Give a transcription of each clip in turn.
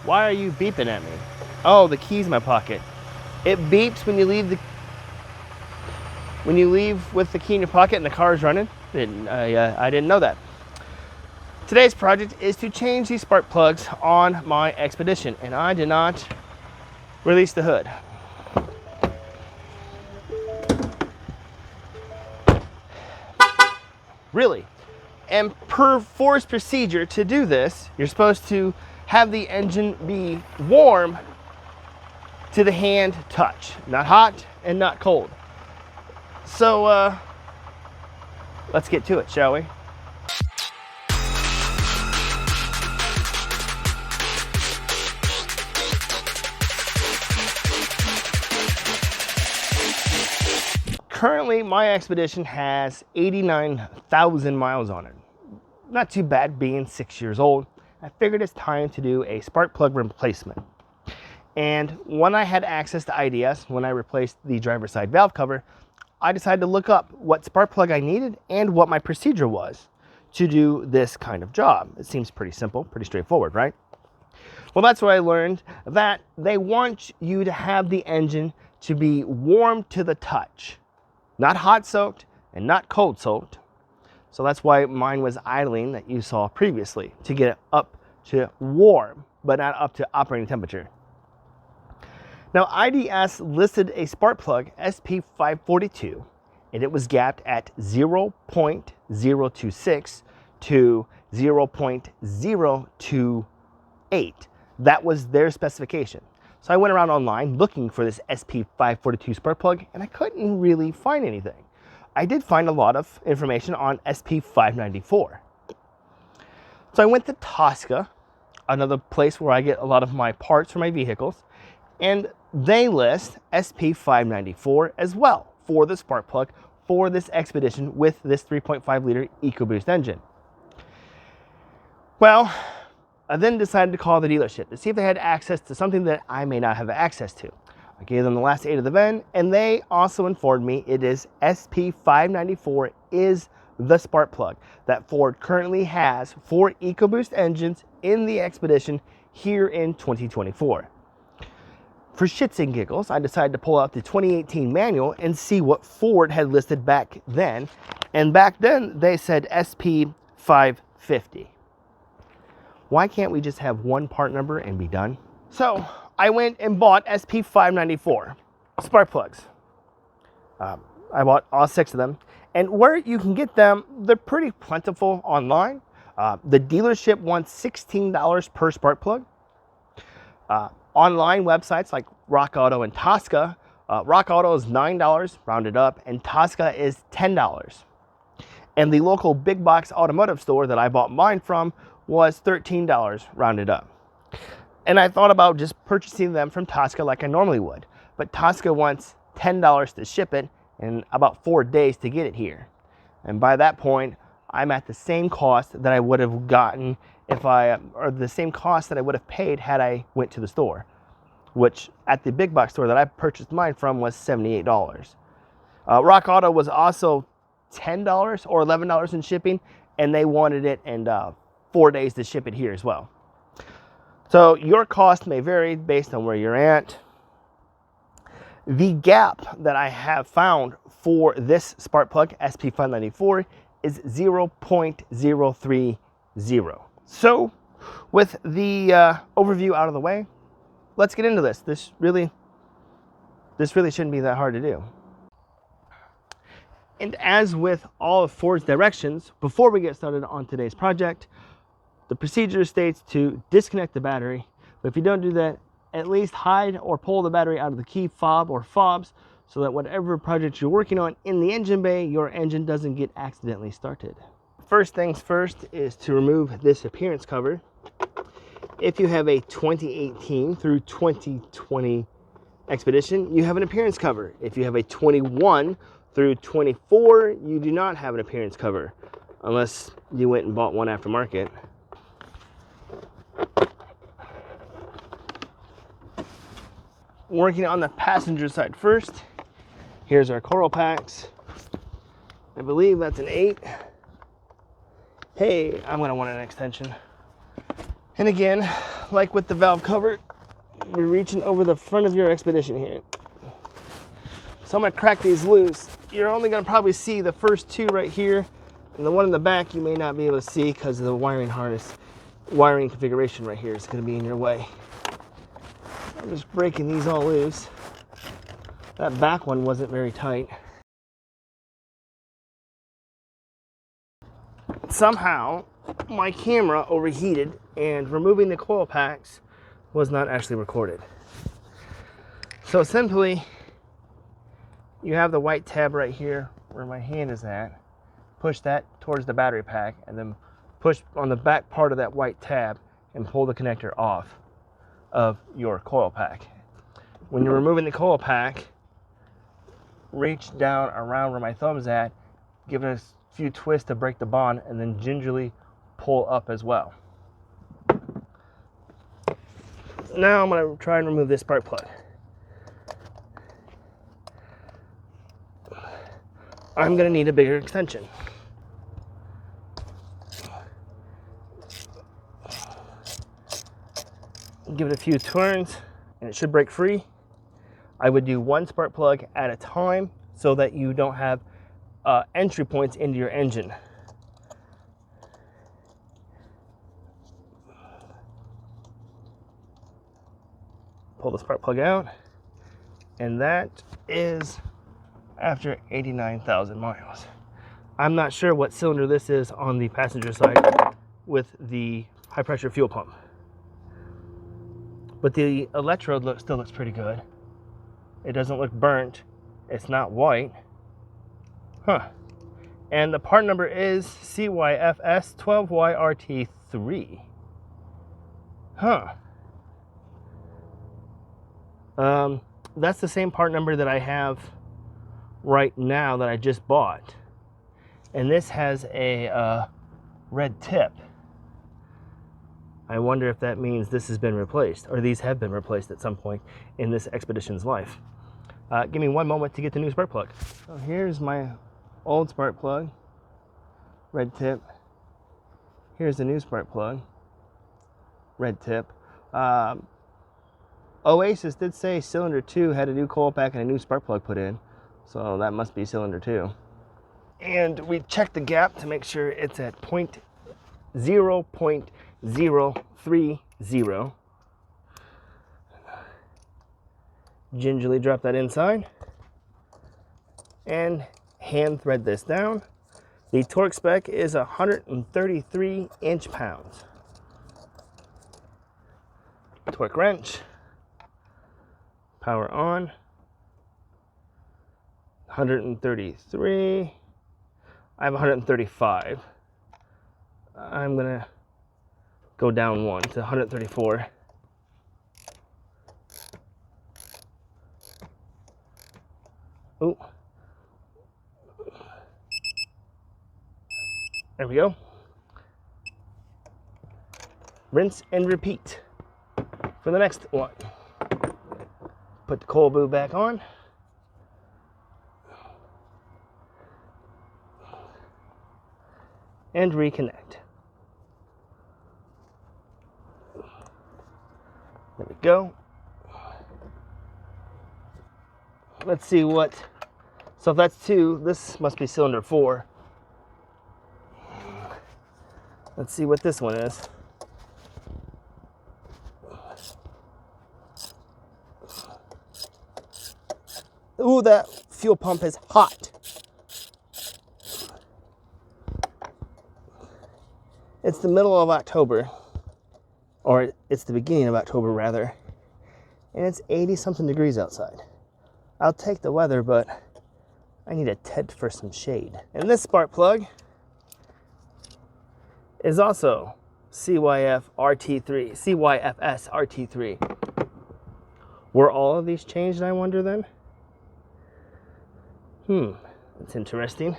Why are you beeping at me? Oh, the key's in my pocket. It beeps when you leave with the key in your pocket and the car is running. I didn't know that. Today's project is to change these spark plugs on my Expedition, and I did not release the hood. Really. And per force procedure to do this, you're supposed to have the engine be warm to the hand touch, not hot and not cold. So let's get to it, shall we? Currently, my Expedition has 89,000 miles on it. Not too bad being 6 years old. I figured it's time to do a spark plug replacement. And when I had access to IDS, when I replaced the driver's side valve cover, I decided to look up what spark plug I needed and what my procedure was to do this kind of job. It seems pretty simple, pretty straightforward, right? Well, that's where I learned that they want you to have the engine to be warm to the touch. Not hot soaked and not cold soaked. So that's why mine was idling that you saw previously, to get it up to warm, but not up to operating temperature. Now, IDS listed a spark plug SP542, and it was gapped at 0.026 to 0.028. That was their specification. So I went around online looking for this SP542 spark plug, and I couldn't really find anything. I did find a lot of information on SP594. So I went to Tosca, another place where I get a lot of my parts for my vehicles, and they list SP594 as well for the spark plug for this Expedition with this 3.5 liter EcoBoost engine. Well, I then decided to call the dealership to see if they had access to something that I may not have access to. I gave them the last 8 of the VIN, and they also informed me it is SP594 is the spark plug that Ford currently has for EcoBoost engines in the Expedition here in 2024. For shits and giggles, I decided to pull out the 2018 manual and see what Ford had listed back then. And back then, they said SP550. Why can't we just have one part number and be done? So I went and bought SP594 spark plugs. I bought all 6 of them. And where you can get them, they're pretty plentiful online. The dealership wants $16 per spark plug. Online websites like Rock Auto and Tosca, Rock Auto is $9 rounded up, and Tosca is $10. And the local big box automotive store that I bought mine from was $13 rounded up. And I thought about just purchasing them from Tosca like I normally would, but Tosca wants $10 to ship it and about 4 days to get it here. And by that point, I'm at the same cost that I would have gotten or the same cost that I would have paid had I went to the store, which at the big box store that I purchased mine from was $78. Rock Auto was also $10 or $11 in shipping, and they wanted it in 4 days to ship it here as well. So your cost may vary based on where you're at. The gap that I have found for this spark plug, SP594, is 0.030. So with the overview out of the way, let's get into this. This really shouldn't be that hard to do. And as with all of Ford's directions, before we get started on today's project, the procedure states to disconnect the battery, but if you don't do that, at least hide or pull the battery out of the key fob or fobs so that whatever project you're working on in the engine bay, your engine doesn't get accidentally started. First things first is to remove this appearance cover. If you have a 2018 through 2020 Expedition, you have an appearance cover. If you have a 21 through 24, you do not have an appearance cover, unless you went and bought one aftermarket. Working on the passenger side first, here's our coil packs. I believe that's an 8. Hey, I'm gonna want an extension. And again, like with the valve cover, we're reaching over the front of your Expedition here. So I'm gonna crack these loose. You're only gonna probably see the first two right here, and the one in the back you may not be able to see because of the wiring harness, wiring configuration right here is gonna be in your way. I'm just breaking these all loose. That back one wasn't very tight. Somehow, my camera overheated and removing the coil packs was not actually recorded. So simply, you have the white tab right here where my hand is at. Push that towards the battery pack and then push on the back part of that white tab and pull the connector off of your coil pack. When you're removing the coil pack, reach down around where my thumb's at, give it a few twists to break the bond, and then gingerly pull up as well. Now I'm going to try and remove this spark plug. I'm going to need a bigger extension. Give it a few turns and it should break free. I would do one spark plug at a time so that you don't have entry points into your engine. Pull the spark plug out, and that is after 89,000 miles. I'm not sure what cylinder this is on the passenger side with the high pressure fuel pump, but the electrode still looks pretty good. It doesn't look burnt. It's not white. Huh. And the part number is CYFS 12YRT3. Huh. That's the same part number that I have right now that I just bought. And this has a red tip. I wonder if that means this has been replaced, or these have been replaced at some point in this Expedition's life. Give me one moment to get the new spark plug. So here's my old spark plug, red tip. Here's the new spark plug, red tip. Oasis did say cylinder 2 had a new coil pack and a new spark plug put in, so that must be cylinder 2. And we checked the gap to make sure it's at 0.030. Gingerly drop that inside and hand thread this down. The torque spec is 133 inch-pounds. Torque wrench, power on, 133. I have 135. I'm gonna go down one to 134. Ooh. There we go. Rinse and repeat for the next one. Put the coil boot back on. And reconnect. There we go. Let's see what, so if that's 2, this must be cylinder 4. Let's see what this one is. Ooh, that fuel pump is hot. It's the middle of October, or it's the beginning of October rather, and it's 80-something degrees outside. I'll take the weather, but I need a tent for some shade. And this spark plug is also CYFS RT3. Were all of these changed, I wonder then? That's interesting.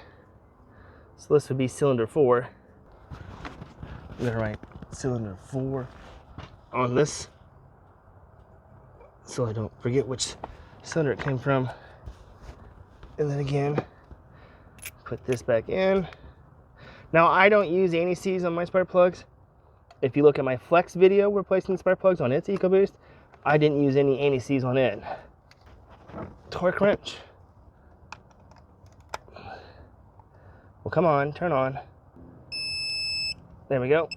So this would be cylinder 4. I'm gonna write cylinder 4 on this so I don't forget which cylinder it came from. And then again, put this back in. Now I don't use anti-seize on my spark plugs. If you look at my Flex video replacing spark plugs on its EcoBoost, I didn't use any anti-seize on it. Torque wrench. Well, come on, turn on. There we go.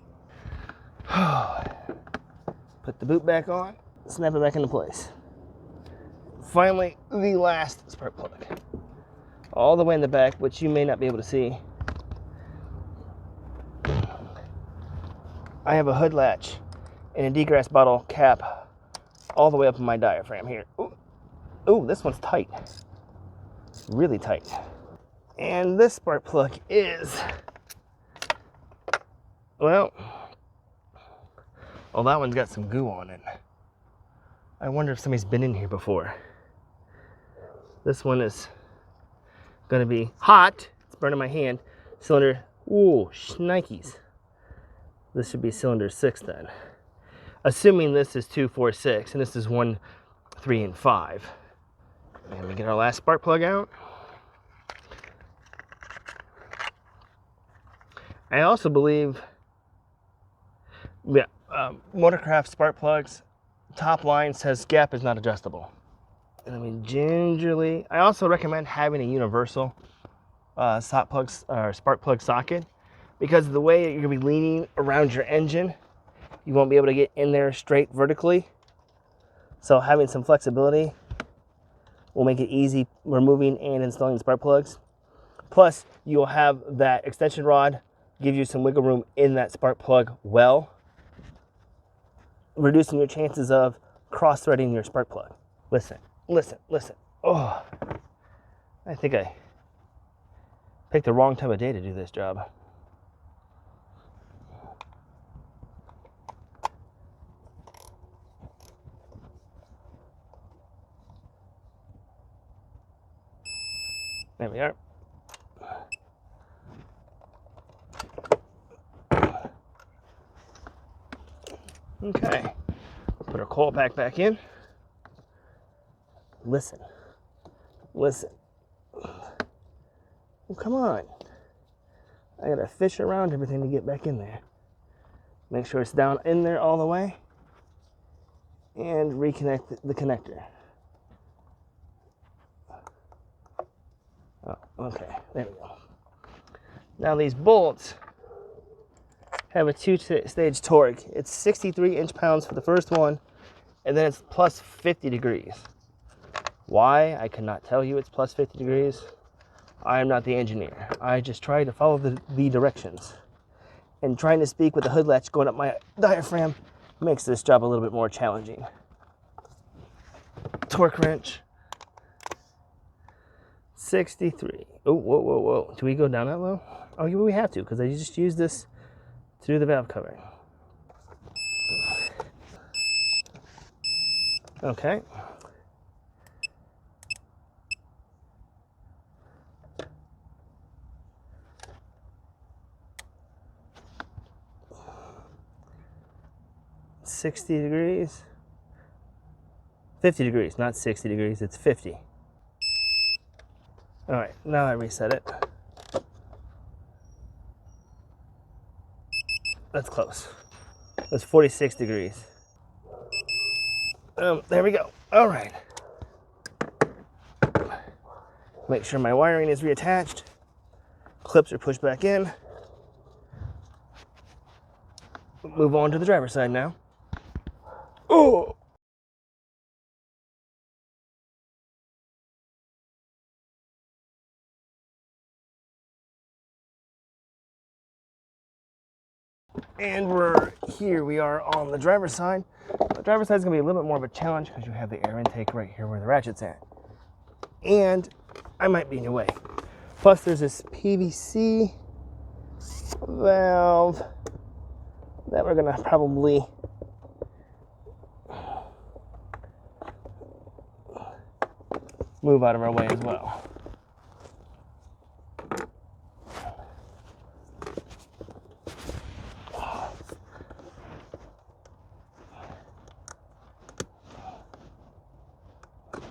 Put the boot back on, snap it back into place. Finally, the last spark plug. All the way in the back, which you may not be able to see. I have a hood latch and a degrass bottle cap all the way up in my diaphragm here. Ooh, this one's tight. Really tight. And this spark plug is, well, that one's got some goo on it. I wonder if somebody's been in here before. This one is gonna be hot. It's burning my hand. Cylinder, ooh, shnikes. This should be cylinder 6 then. Assuming this is 2, 4, 6, and this is 1, 3, and 5. And we get our last spark plug out. I also believe, Motorcraft Spark plugs, top line says gap is not adjustable. And I mean, gingerly, I also recommend having a universal spark plug socket, because of the way you're gonna be leaning around your engine, you won't be able to get in there straight vertically. So having some flexibility will make it easy removing and installing spark plugs. Plus, you'll have that extension rod give you some wiggle room in that spark plug well, reducing your chances of cross-threading your spark plug. Listen, listen, listen. Oh, I think I picked the wrong time of day to do this job. There we are. Okay, put our coil pack back in. Listen, listen. Well, come on. I gotta fish around everything to get back in there. Make sure it's down in there all the way. And reconnect the connector. Oh, okay, there we go. Now these bolts have a 2-stage torque. It's 63 inch-pounds for the first one, and then it's plus 50 degrees. Why? I cannot tell you it's plus 50 degrees. I am not the engineer. I just try to follow the directions. And trying to speak with the hood latch going up my diaphragm makes this job a little bit more challenging. Torque wrench. 63. Oh, whoa, whoa, whoa. Do we go down that low? Oh, yeah, we have to, because I just used this to do the valve covering. Okay. $60 degrees. 50 degrees, not 60 degrees, it's 50. All right, now I reset it. That's close. That's 46 degrees. There we go. All right. Make sure my wiring is reattached. Clips are pushed back in. Move on to the driver's side now. Oh! And here we are on the driver's side. The driver's side is going to be a little bit more of a challenge because you have the air intake right here where the ratchet's at. And I might be in your way. Plus there's this PVC valve that we're going to probably move out of our way as well.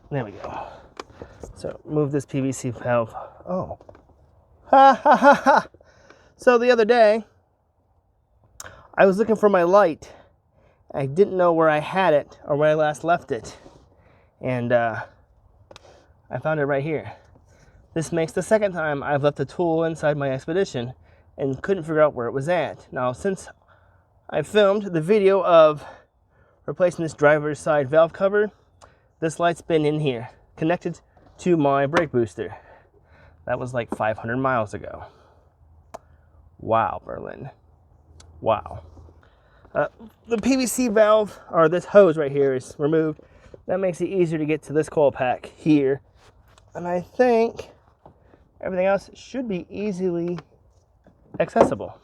There we go. So move this PVC valve. Oh. Ha ha ha ha. So the other day, I was looking for my light. I didn't know where I had it or where I last left it. And I found it right here. This makes the second time I've left a tool inside my Expedition and couldn't figure out where it was at. Now, since I filmed the video of replacing this driver's side valve cover, this light's been in here, connected to my brake booster. That was like 500 miles ago. Wow, Berlin. Wow. The PVC valve, or this hose right here, is removed. That makes it easier to get to this coil pack here. And I think everything else should be easily accessible.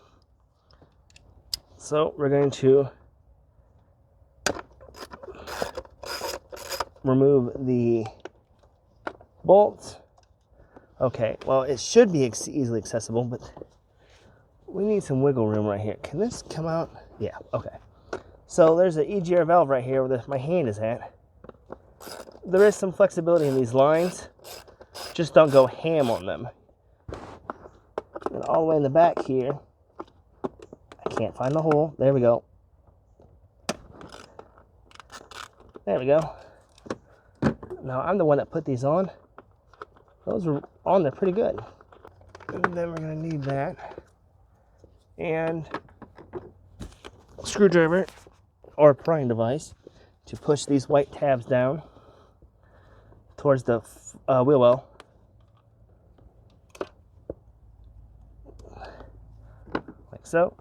So we're going to remove the bolts. Okay, well, it should be easily accessible, but we need some wiggle room right here. Can this come out? Yeah, okay. So there's an EGR valve right here where my hand is at. There is some flexibility in these lines. Just don't go ham on them. And all the way in the back here, I can't find the hole. There we go. There we go. Now, I'm the one that put these on. Those were on there pretty good. And then we're going to need that. And a screwdriver or prying device to push these white tabs down towards the wheel well. Like so.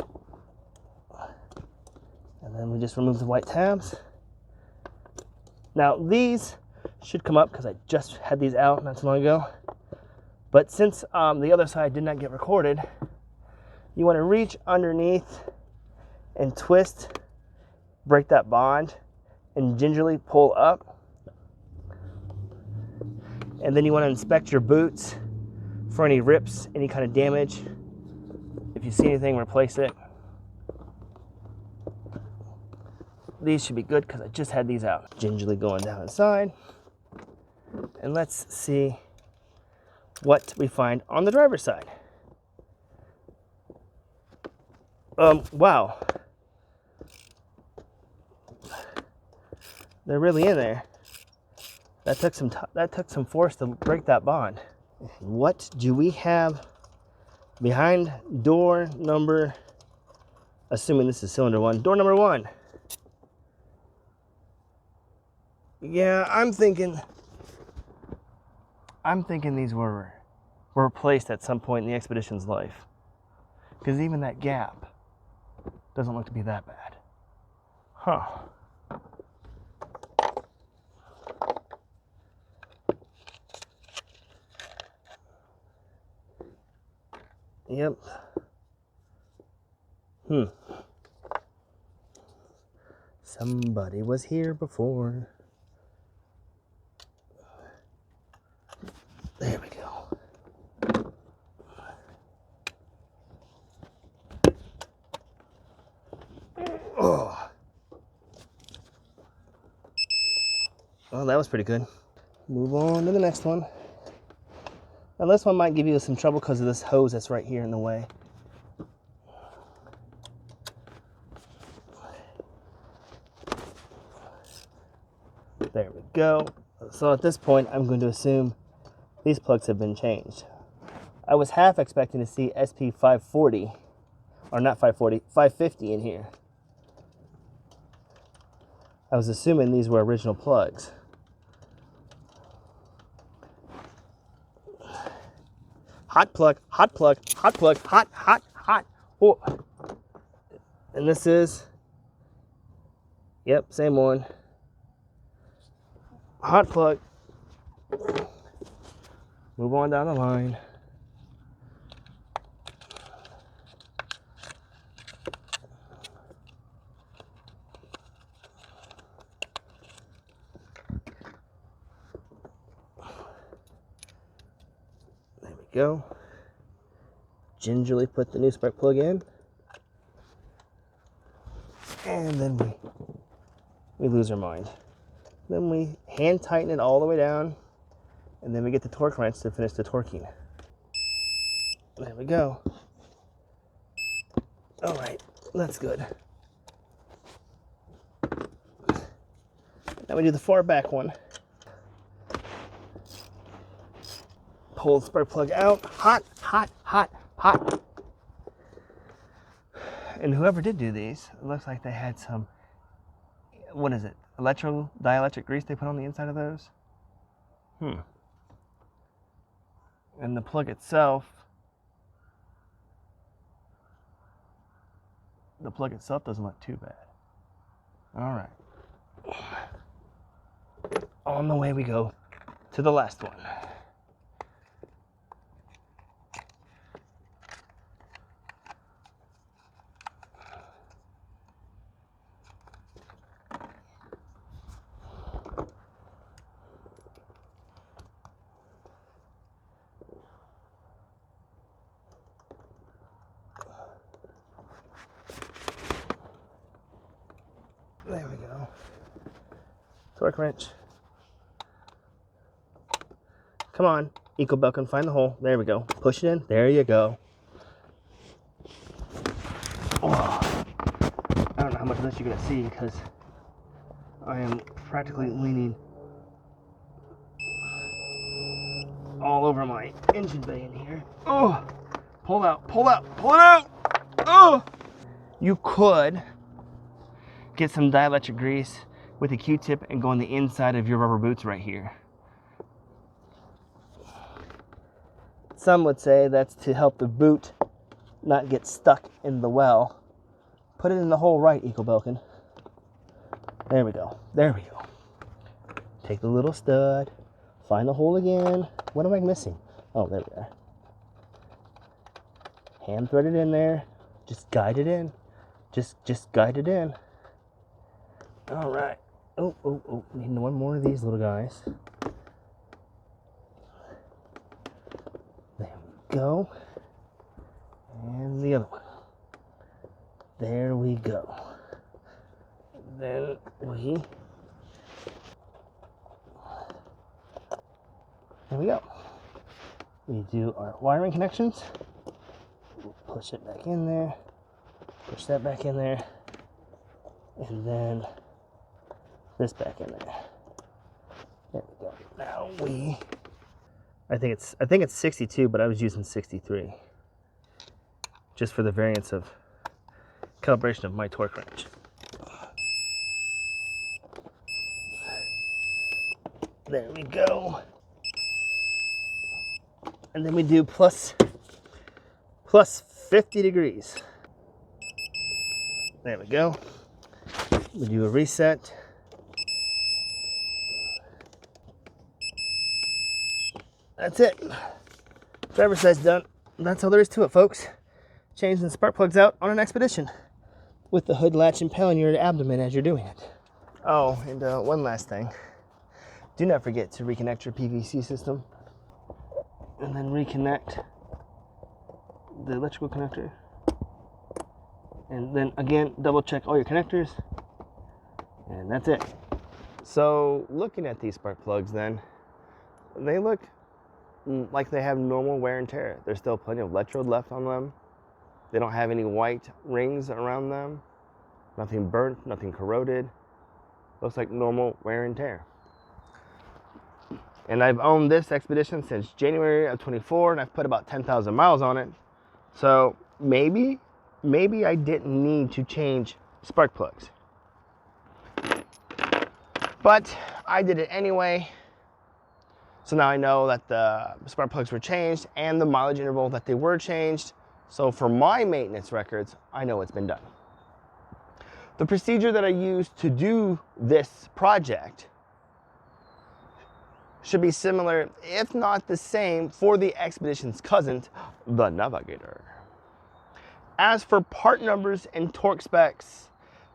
And then we just remove the white tabs. Now these should come up because I just had these out not too long ago. But since the other side did not get recorded, you want to reach underneath and twist, break that bond, and gingerly pull up. And then you want to inspect your boots for any rips, any kind of damage. If you see anything, replace it. These should be good because I just had these out. Gingerly going down inside. And let's see what we find on the driver's side. Wow. They're really in there. That took some force to break that bond. What do we have behind door number, assuming this is cylinder 1, door number 1? Yeah, I'm thinking these were replaced at some point in the Expedition's life. Because even that gap doesn't look to be that bad. Huh. Yep. Somebody was here before. There we go. Oh. Well, that was pretty good. Move on to the next one. Now this one might give you some trouble because of this hose that's right here in the way. There we go. So at this point, I'm going to assume these plugs have been changed. I was half expecting to see SP540, or not 540, 550 in here. I was assuming these were original plugs. Hot plug, hot plug, hot plug, hot, hot, hot. Oh. And this is, yep, same one. Hot plug. Move on down the line. There we go. Gingerly put the new spark plug in. And then we lose our mind. Then we hand tighten it all the way down, and then we get the torque wrench to finish the torquing. There we go. All right, That's good. Now we do the far back one. Pull the spark plug out. Hot, hot, hot, hot. And whoever did do these, it looks like they had some, what is it? Dielectric grease they put on the inside of those? And the plug itself, doesn't look too bad. All right. On the way we go to the last one. There we go. Torque wrench. Come on, Eco-Bell can find the hole. There we go. Push it in. There you go. Oh, I don't know how much of this you're going to see because I am practically leaning all over my engine bay in here. Oh, pull out, pull out, pull it out. Oh, you could get some dielectric grease with a Q-tip and go on the inside of your rubber boots right here. Some would say that's to help the boot not get stuck in the well. Put it in the hole right, Eco-Belkin. There we go. There we go. Take the little stud. Find the hole again. What am I missing? Oh, there we are. Hand thread it in there. Just guide it in. Just guide it in. All right. Oh, need one more of these little guys. There we go. And the other one. There we go. Then there we go. We do our wiring connections. We'll push it back in there. Push that back in there. And then this back in there. There we go. Now I think it's 62, but I was using 63. Just for the variance of calibration of my torque wrench. There we go. And then we do plus 50 degrees. There we go. We do a reset. That's it. Driver's side's done. That's all there is to it, folks. Changing the spark plugs out on an Expedition with the hood latch impelling your abdomen as you're doing it. Oh, and one last thing. Do not forget to reconnect your PVC system and then reconnect the electrical connector. And then again, double check all your connectors. And that's it. So looking at these spark plugs then, they look like they have normal wear and tear. There's still plenty of electrode left on them. They don't have any white rings around them. Nothing burnt, nothing corroded. Looks like normal wear and tear. And I've owned this Expedition since January of 24, and I've put about 10,000 miles on it. So maybe I didn't need to change spark plugs. But I did it anyway. So now I know that the spark plugs were changed and the mileage interval that they were changed. So for my maintenance records, I know it's been done. The procedure that I used to do this project should be similar, if not the same, for the Expedition's cousin, the Navigator. As for part numbers and torque specs,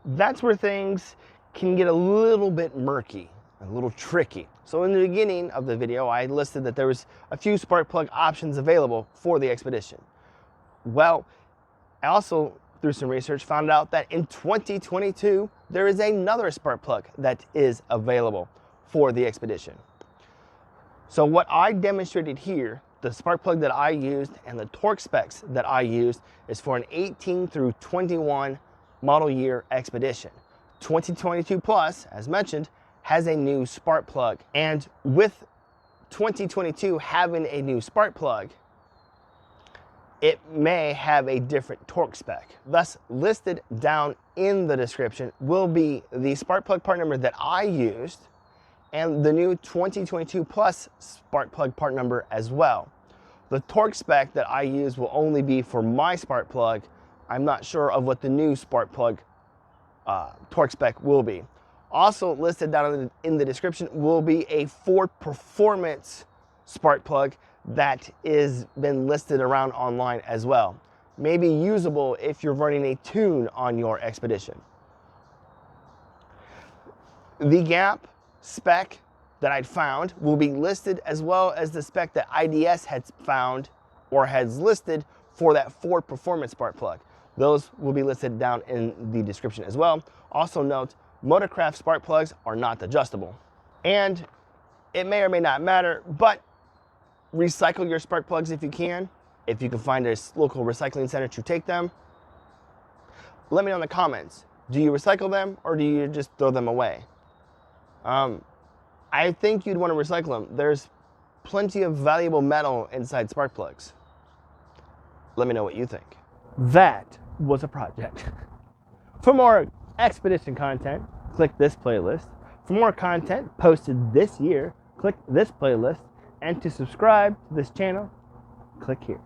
that's where things can get a little bit murky, a little tricky. So in the beginning of the video, I listed that there was a few spark plug options available for the Expedition. Well, I also, through some research, found out that in 2022, there is another spark plug that is available for the Expedition. So what I demonstrated here, the spark plug that I used and the torque specs that I used is for an 18 through 21 model year Expedition. 2022 Plus, as mentioned, has a new spark plug. And with 2022 having a new spark plug, it may have a different torque spec. Thus, listed down in the description will be the spark plug part number that I used and the new 2022 Plus spark plug part number as well. The torque spec that I use will only be for my spark plug. I'm not sure of what the new spark plug torque spec will be. Also listed down in the description will be a Ford Performance spark plug that is been listed around online as well. Maybe usable if you're running a tune on your Expedition. The gap spec that I'd found will be listed, as well as the spec that IDS had found or has listed for that Ford Performance spark plug. Those will be listed down in the description as well. Also note, Motorcraft spark plugs are not adjustable. And it may or may not matter, but recycle your spark plugs if you can. If you can find a local recycling center to take them, let me know in the comments. Do you recycle them or do you just throw them away? I think you'd want to recycle them. There's plenty of valuable metal inside spark plugs. Let me know what you think. That was a project. For more Expedition content, click this playlist. For more content posted this year, click this playlist. And to subscribe to this channel, click here.